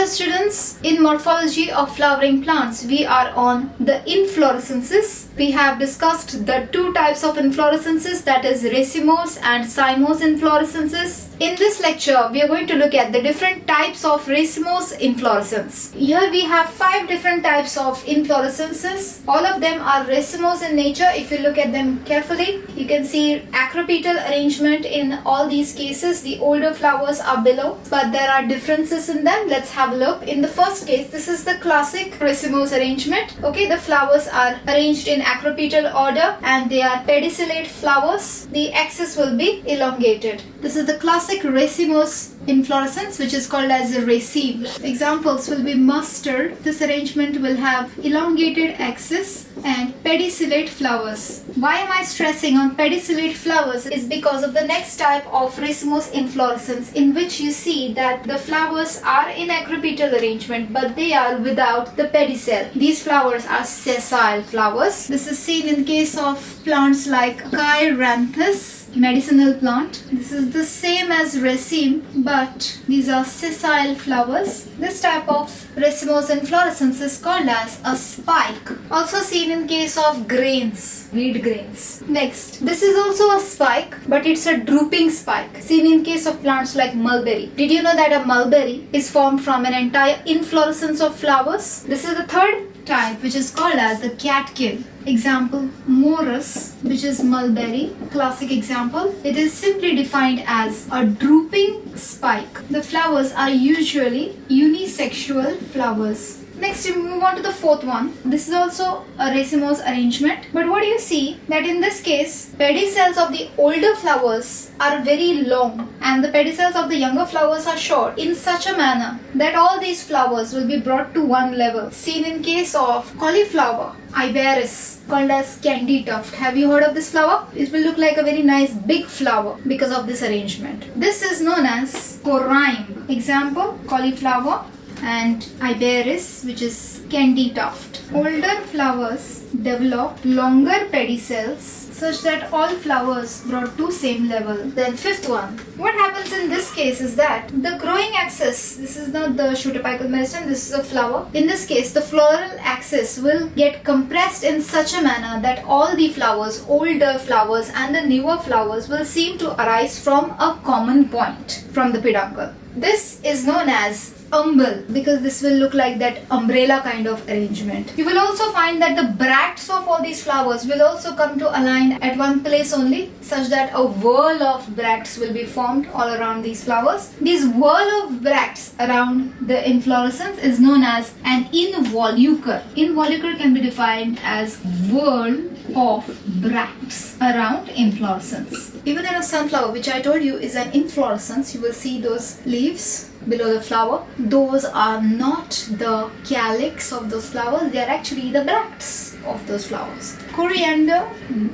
Hello students, in Morphology of Flowering Plants, we are on the inflorescences. We have discussed the two types of inflorescences, that is Racemose and Cymose inflorescences. In this lecture, we are going to look at the different types of Racemose inflorescence. Here we have 5 different types of inflorescences. All of them are racemose in nature. If you look at them carefully, you can see acropetal arrangement in all these cases. The older flowers are below, but there are differences in them. Let's have a look. In the first case, this is the classic racemose arrangement. Okay, the flowers are arranged in acropetal order and they are pedicellate flowers. The axis will be elongated. This is the classic racemose inflorescence, which is called as a raceme. Examples will be mustard. This arrangement will have elongated axis and pedicellate flowers. Why am I stressing on pedicellate flowers? Is because of the next type of racemose inflorescence, in which you see that the flowers are in acropetal arrangement but they are without the pedicel. These flowers are sessile flowers. This is seen in case of plants like Achyranthes, medicinal plant. This is the same as raceme, but these are sessile flowers. This type of racemose inflorescence is called as a spike, also seen in case of grains, wheat grains. Next, this is also a spike, but it's a drooping spike, seen in case of plants like mulberry. Did you know that a mulberry is formed from an entire inflorescence of flowers? This is the third type, which is called as the Catkin. Example, morus, which is mulberry, classic example. It is simply defined as a drooping spike. The flowers are usually unisexual flowers. Next, we move on to the fourth one. This is also a racemose arrangement. But what do you see? That in this case, pedicels of the older flowers are very long and the pedicels of the younger flowers are short, in such a manner that all these flowers will be brought to one level. Seen in case of cauliflower, Iberis, called as candy tuft. Have you heard of this flower? It will look like a very nice big flower because of this arrangement. This is known as Corymb. Example, cauliflower and Iberis, which is candy tuft. Older flowers develop longer pedicels such that all flowers brought to same level. Then fifth one. What happens in this case is that the growing axis, this is not the shootapical medicine, this is a flower. In this case, the floral axis will get compressed in such a manner that all the flowers, older flowers and the newer flowers, will seem to arise from a common point from the peduncle. This is known as Umbel, because this will look like that umbrella kind of arrangement. You will also find that the bracts of all these flowers will also come to align at one place only, such that a whirl of bracts will be formed all around these flowers. This whirl of bracts around the inflorescence is known as an involucre. Involucre can be defined as whirl of bracts around inflorescence. Even in a sunflower, which I told you is an inflorescence, you will see those leaves below the flower. Those are not the calyx of those flowers, they are actually the bracts of those flowers. Coriander,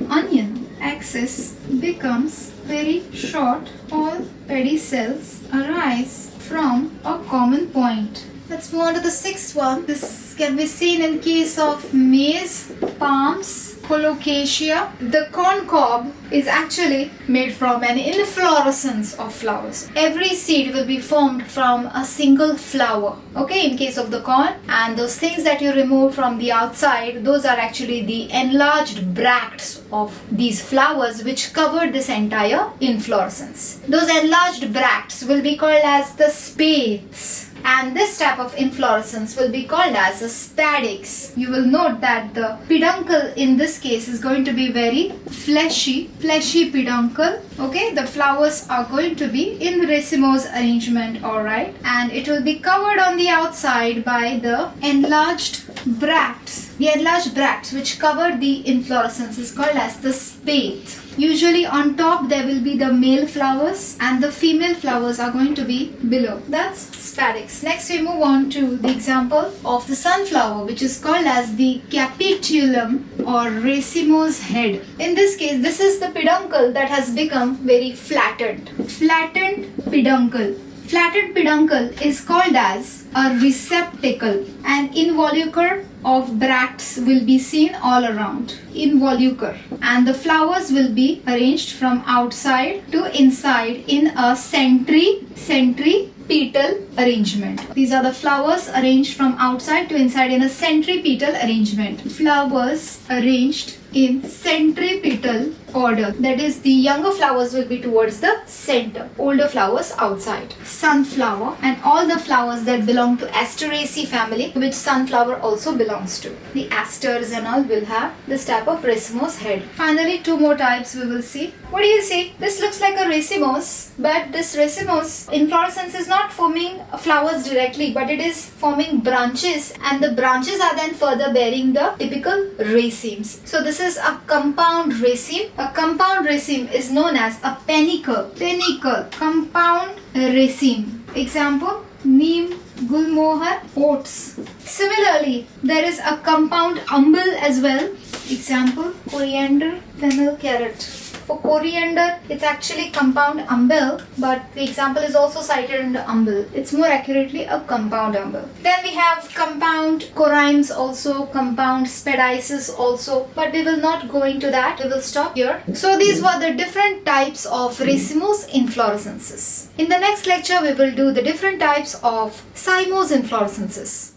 onion axis becomes very short. All pedicels arise from a common point. Let's move on to the sixth one. This can be seen in case of maize, palms, Colocasia. The corn cob is actually made from an inflorescence of flowers. Every seed will be formed from a single flower, okay, in case of the corn. And those things that you remove from the outside, those are actually the enlarged bracts of these flowers which cover this entire inflorescence. Those enlarged bracts will be called as the spathes. And this type of inflorescence will be called as a Spadix. You will note that the peduncle in this case is going to be very fleshy peduncle. Okay, the flowers are going to be in racemose arrangement, alright, and it will be covered on the outside by the enlarged bracts. The enlarged bracts which cover the inflorescence is called as the spathe. Usually on top there will be the male flowers and the female flowers are going to be below. That's Spadix. Next we move on to the example of the sunflower, which is called as the Capitulum or racemose head. In this case, this is the peduncle that has become very flattened. Flattened peduncle. Flattened peduncle is called as a receptacle. An involucre of bracts will be seen all around. Involucre. And the flowers will be arranged from outside to inside in a centripetal centripetal arrangement. These are the flowers arranged from outside to inside in a centripetal arrangement. Flowers arranged in centripetal order. That is, the younger flowers will be towards the center, older flowers outside. Sunflower and all the flowers that belong to Asteraceae family, which sunflower also belongs to. The asters and all will have this type of racemose head. Finally, two more types we will see. What do you see? This looks like a racemose, but this racemose inflorescence is not forming flowers directly, but it is forming branches, and the branches are then further bearing the typical racemes. So this is a compound raceme. A compound raceme is known as a panicle. Panicle, compound raceme. Example, neem, gulmohar, oats. Similarly, there is a compound umbel as well. Example, coriander, fennel, carrot. For coriander, it's actually compound umbel, but the example is also cited in the umbel. It's more accurately a compound umbel. Then we have compound corymbs also, compound spadices also, but we will not go into that. We will stop here. So these were the different types of Racemose inflorescences. In the next lecture, we will do the different types of Cymose inflorescences.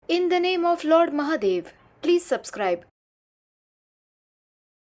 In the name of Lord Mahadev, please subscribe.